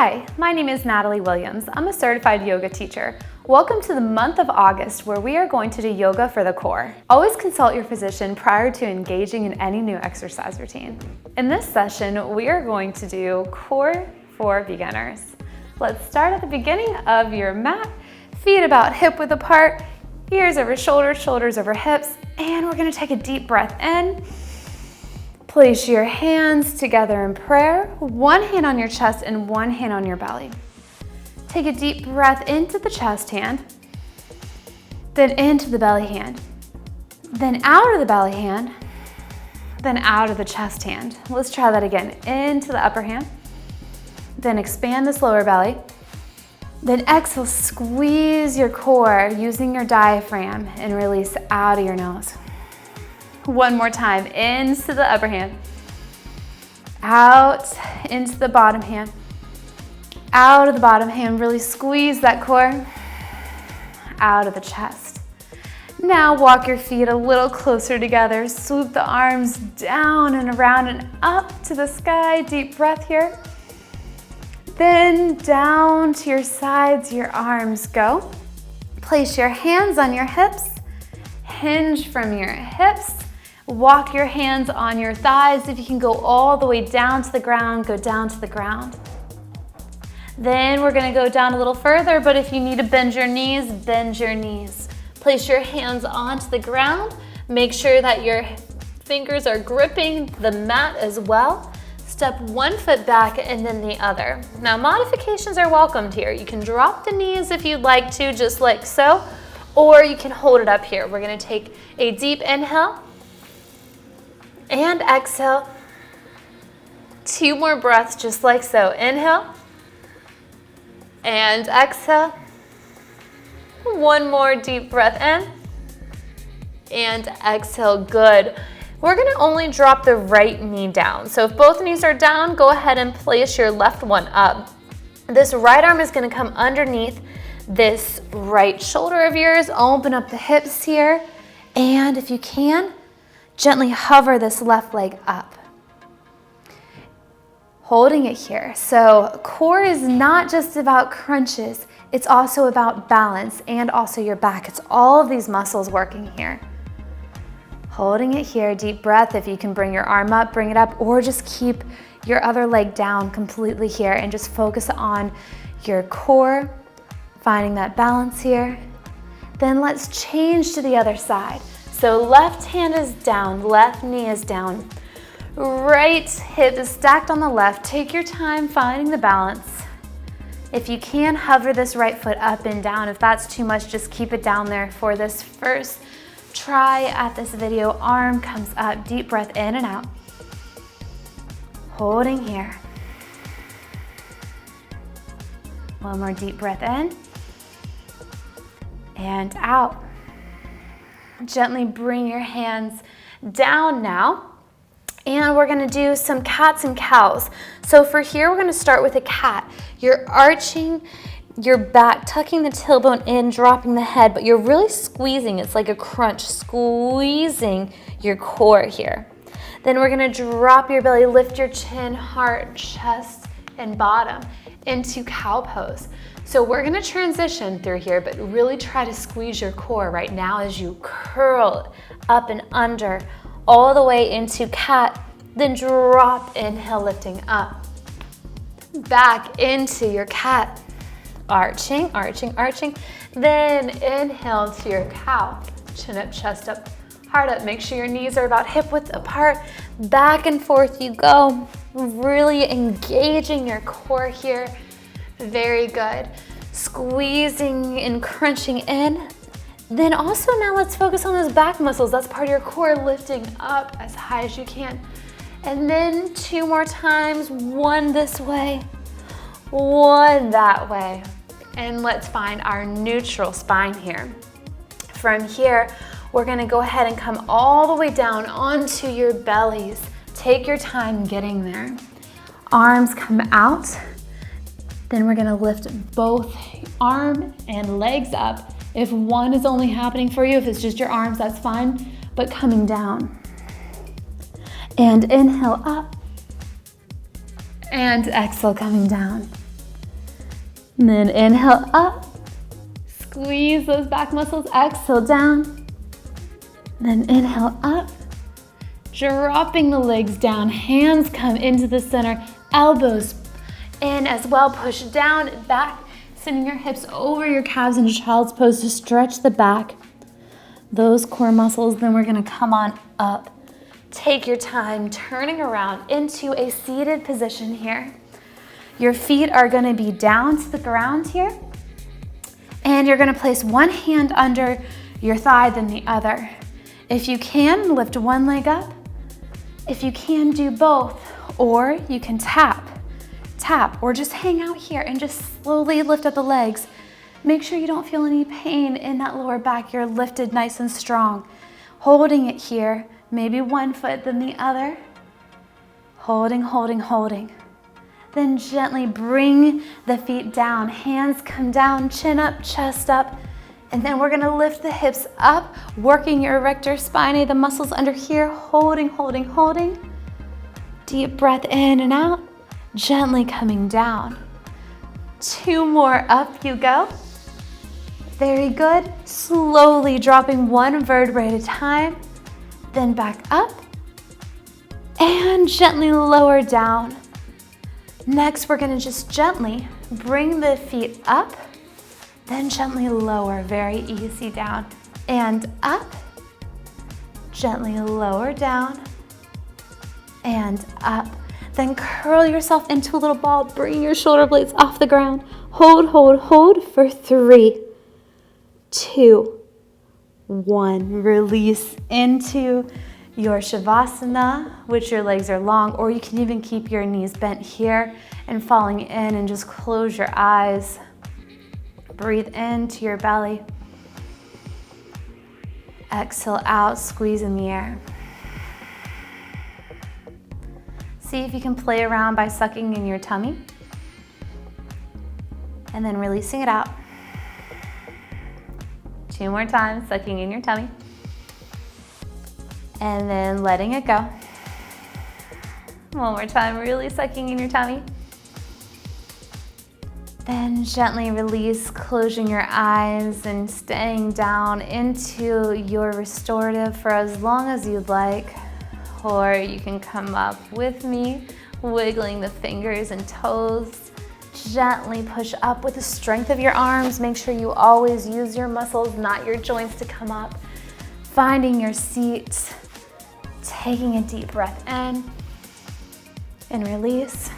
Hi, my name is Natalie Williams. I'm a certified yoga teacher. Welcome to the month of August where we are going to do yoga for the core. Always consult your physician prior to engaging in any new exercise routine. In this session, we are going to do core for beginners. Let's start at the beginning of your mat, feet about hip width apart, ears over shoulders, shoulders over hips, and we're going to take a deep breath in. Place your hands together in prayer, one hand on your chest and one hand on your belly. Take a deep breath into the chest hand, then into the belly hand, then out of the belly hand, then out of the chest hand. Let's try that again. Into the upper hand, then expand this lower belly, then exhale, squeeze your core using your diaphragm and release out of your nose. One more time, into the upper hand, out into the bottom hand, out of the bottom hand, really squeeze that core, out of the chest. Now walk your feet a little closer together, swoop the arms down and around and up to the sky, deep breath here. Then down to your sides, your arms go. Place your hands on your hips, hinge from your hips. Walk your hands on your thighs. If you can go all the way down to the ground, go down to the ground. Then we're gonna go down a little further, but if you need to bend your knees, bend your knees. Place your hands onto the ground. Make sure that your fingers are gripping the mat as well. Step one foot back and then the other. Now modifications are welcomed here. You can drop the knees if you'd like to, just like so, or you can hold it up here. We're gonna take a deep inhale, and exhale. Two more breaths just like so. Inhale and exhale. One more deep breath in and exhale. Good. We're gonna only drop the right knee down. So if both knees are down, go ahead and place your left one up. This right arm is gonna come underneath this right shoulder of yours. Open up the hips here. And if you can, gently hover this left leg up. Holding it here. So core is not just about crunches, it's also about balance and also your back. It's all of these muscles working here. Holding it here, deep breath. If you can bring your arm up, bring it up, or just keep your other leg down completely here and just focus on your core, finding that balance here. Then let's change to the other side. So left hand is down, left knee is down. Right hip is stacked on the left. Take your time finding the balance. If you can, hover this right foot up and down. If that's too much, just keep it down there for this first try at this video. Arm comes up, deep breath in and out. Holding here. One more deep breath in and out. Gently bring your hands down now, and we're gonna do some cats and cows. So for here, we're gonna start with a cat. You're arching your back, tucking the tailbone in, dropping the head, but you're really squeezing. It's like a crunch, squeezing your core here. Then we're gonna drop your belly, lift your chin, heart, chest, and bottom into cow pose. So we're gonna transition through here, but really try to squeeze your core right now as you curl up and under, all the way into cat, then drop, inhale, lifting up. Back into your cat, arching, arching, arching. Then inhale to your cow, chin up, chest up, heart up. Make sure your knees are about hip width apart. Back and forth you go, really engaging your core here. Very good. Squeezing and crunching in. Then also now let's focus on those back muscles. That's part of your core, lifting up as high as you can. And then two more times, one this way, one that way. And let's find our neutral spine here. From here, we're gonna go ahead and come all the way down onto your bellies. Take your time getting there. Arms come out. Then we're gonna lift both arm and legs up. If one is only happening for you, if it's just your arms, that's fine, but coming down. And inhale up, and exhale, coming down. And then inhale up. Squeeze those back muscles. Exhale down. And then inhale up. Dropping the legs down. Hands come into the center. Elbows in as well. Push down and back. Sending your hips over your calves in child's pose to stretch the back. Those core muscles. Then we're going to come on up. Take your time turning around into a seated position here. Your feet are going to be down to the ground here. And you're going to place one hand under your thigh, then the other. If you can, lift one leg up. If you can, do both. Or you can tap, or just hang out here and just slowly lift up the legs. Make sure you don't feel any pain in that lower back. You're lifted nice and strong. Holding it here. Maybe one foot, then the other. Holding, holding, holding. Then gently bring the feet down. Hands come down, chin up, chest up. And then we're gonna lift the hips up, working your erector spinae, the muscles under here. Holding, holding, holding. Deep breath in and out. Gently coming down. 2 more, up you go. Very good. Slowly dropping one vertebrae at a time. Then back up. And gently lower down. Next, we're gonna just gently bring the feet up, then gently lower, very easy down. And up, gently lower down, and up. Then curl yourself into a little ball, bring your shoulder blades off the ground. Hold, hold, hold for 3, 2, 1. Release into your Shavasana, which your legs are long, or you can even keep your knees bent here and falling in and just close your eyes. Breathe into your belly. Exhale out, squeeze in the air. See if you can play around by sucking in your tummy and then releasing it out. 2 more times, sucking in your tummy. And then letting it go. One more time, really sucking in your tummy. Then gently release, closing your eyes and staying down into your restorative for as long as you'd like. Or you can come up with me, wiggling the fingers and toes. Gently push up with the strength of your arms. Make sure you always use your muscles, not your joints, to come up. Finding your seat. Taking a deep breath in and release.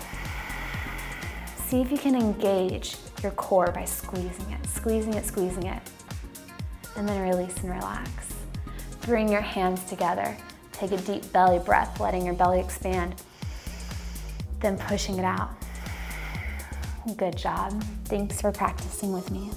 See if you can engage your core by squeezing it, squeezing it, squeezing it. And then release and relax. Bring your hands together. Take a deep belly breath, letting your belly expand. Then pushing it out. Good job. Thanks for practicing with me.